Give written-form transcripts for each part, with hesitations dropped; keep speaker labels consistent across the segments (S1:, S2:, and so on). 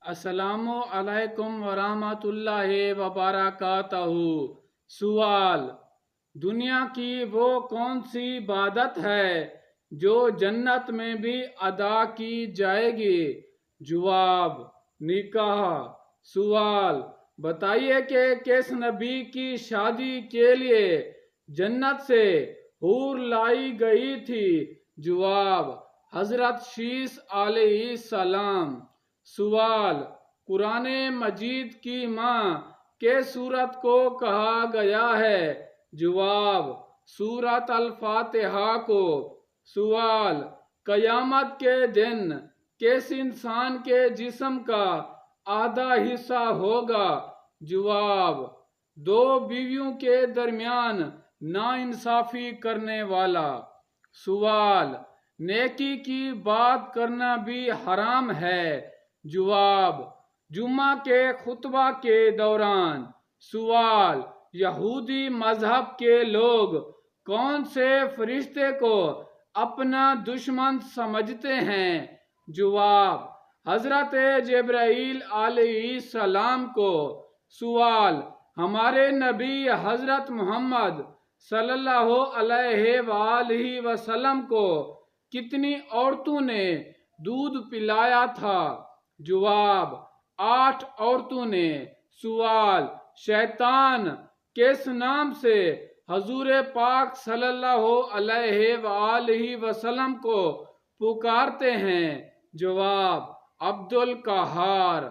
S1: السلام علیکم ورحمۃ اللہ وبرکاتہ۔ سوال: دنیا کی وہ کون سی عبادت ہے جو جنت میں بھی ادا کی جائے گی؟ جواب: نکاح۔ سوال: بتائیے کہ کس نبی کی شادی کے لیے جنت سے حور لائی گئی تھی؟ جواب: حضرت شیث علیہ السلام۔ سوال: قرآن مجید کی ماں کس سورت کو کہا گیا ہے؟ جواب: سورۃ الفاتحہ کو۔ سوال: قیامت کے دن کس انسان کے جسم کا آدھا حصہ ہوگا؟ جواب: دو بیویوں کے درمیان ناانصافی کرنے والا۔ سوال: نیکی کی بات کرنا بھی حرام ہے؟ جواب: جمعہ کے خطبہ کے دوران۔ سوال: یہودی مذہب کے لوگ کون سے فرشتے کو اپنا دشمن سمجھتے ہیں؟ جواب: حضرت جبرائیل علیہ السلام کو۔ سوال: ہمارے نبی حضرت محمد صلی اللہ علیہ وآلہ وسلم کو کتنی عورتوں نے دودھ پلایا تھا؟ جواب: 8 عورتوں نے۔ سوال: شیطان کس نام سے حضور پاک صلی اللہ علیہ وآلہ وسلم کو پکارتے ہیں؟ جواب: عبد القہار۔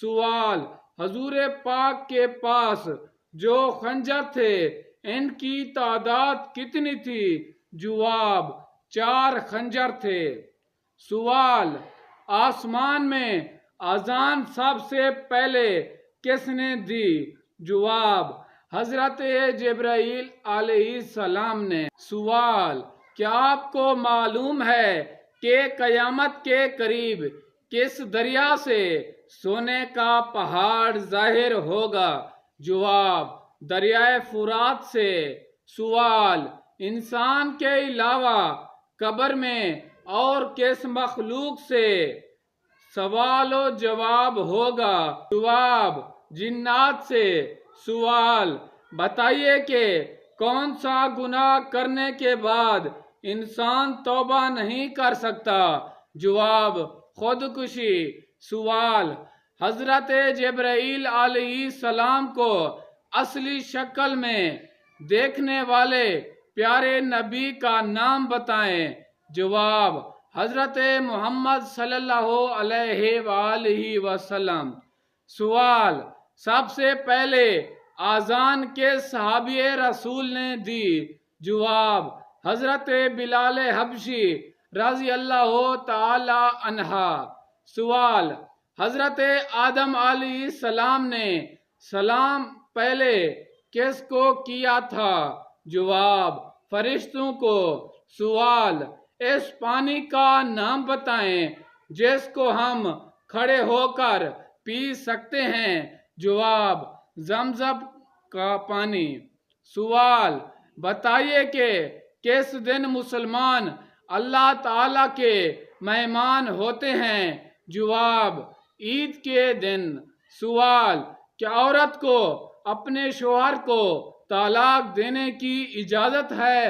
S1: سوال: حضور پاک کے پاس جو خنجر تھے ان کی تعداد کتنی تھی؟ جواب: 4 خنجر تھے۔ سوال: آسمان میں اذان سب سے پہلے کس نے دی؟ جواب: حضرت جبرائیل علیہ السلام نے۔ سوال: کیا آپ کو معلوم ہے کہ قیامت کے قریب کس دریا سے سونے کا پہاڑ ظاہر ہوگا؟ جواب: دریائے فرات سے۔ سوال: انسان کے علاوہ قبر میں اور کس مخلوق سے سوال و جواب ہوگا؟ جواب: جنات سے۔ سوال: بتائیے کہ کون سا گناہ کرنے کے بعد انسان توبہ نہیں کر سکتا؟ جواب: خودکشی۔ سوال: حضرت جبرائیل علیہ السلام کو اصلی شکل میں دیکھنے والے پیارے نبی کا نام بتائیں۔ جواب: حضرت محمد صلی اللہ علیہ وآلہ وسلم۔ سوال: سب سے پہلے اذان کس صحابی رسول نے دی؟ جواب: حضرت بلال حبشی رضی اللہ تعالی عنہ۔ سوال: حضرت آدم علیہ السلام نے سلام پہلے کس کو کیا تھا؟ جواب: فرشتوں کو۔ سوال: اس پانی کا نام بتائیں جس کو ہم کھڑے ہو کر پی سکتے ہیں؟ جواب: زمزم کا پانی۔ سوال: بتائیے کہ کس دن مسلمان اللہ تعالیٰ کے مہمان ہوتے ہیں؟ جواب: عید کے دن۔ سوال: کیا عورت کو اپنے شوہر کو طلاق دینے کی اجازت ہے؟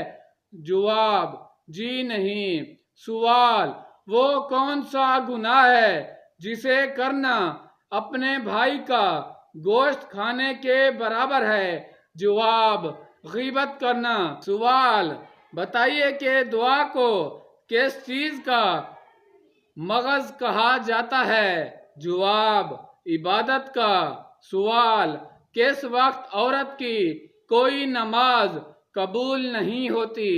S1: جواب: جی نہیں۔ سوال: وہ کون سا گناہ ہے جسے کرنا اپنے بھائی کا گوشت کھانے کے برابر ہے؟ جواب: غیبت کرنا۔ سوال: بتائیے کہ دعا کو کس چیز کا مغز کہا جاتا ہے؟ جواب: عبادت کا۔ سوال: کس وقت عورت کی کوئی نماز قبول نہیں ہوتی؟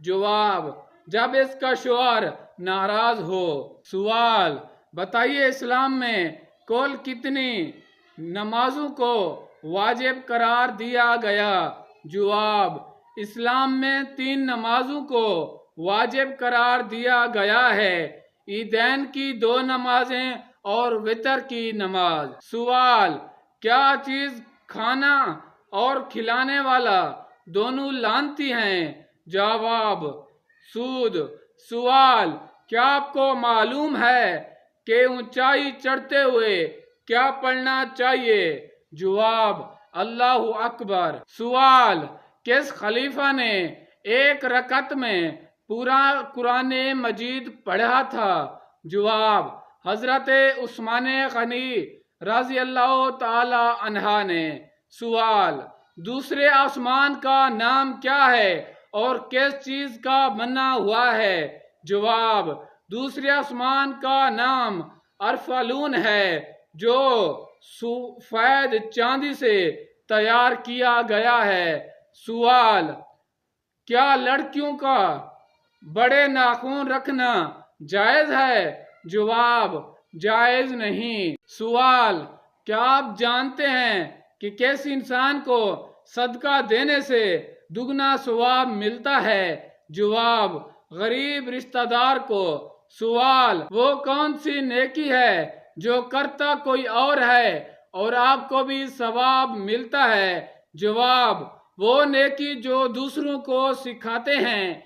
S1: جواب: جب اس کا شوہر ناراض ہو۔ سوال: بتائیے اسلام میں کل کتنی نمازوں کو واجب قرار دیا گیا؟ جواب: اسلام میں 3 نمازوں کو واجب قرار دیا گیا ہے، عیدین کی 2 نمازیں اور وتر کی نماز۔ سوال: کیا چیز کھانا اور کھلانے والا دونوں لعنتی ہیں؟ جواب: سود۔ سوال: کیا آپ کو معلوم ہے کہ اونچائی چڑھتے ہوئے کیا پڑھنا چاہیے؟ جواب: اللہ اکبر۔ سوال: کس خلیفہ نے ایک رکعت میں پورا قرآن مجید پڑھا تھا؟ جواب: حضرت عثمان غنی رضی اللہ تعالی عنہ نے۔ سوال: دوسرے آسمان کا نام کیا ہے اور کس چیز کا بنا ہوا ہے؟ جواب: دوسرے آسمان کا نام ارفالون ہے، جو سفید چاندی سے تیار کیا گیا ہے۔ سوال: کیا لڑکیوں کا بڑے ناخن رکھنا جائز ہے؟ جواب: جائز نہیں۔ سوال: کیا آپ جانتے ہیں کہ کس انسان کو صدقہ دینے سے دگنا ثواب ملتا ہے؟ جواب: غریب رشتہ دار کو۔ سوال: وہ کون سی نیکی ہے جو کرتا کوئی اور ہے اور آپ کو بھی ثواب ملتا ہے؟ جواب: وہ نیکی جو دوسروں کو سکھاتے ہیں۔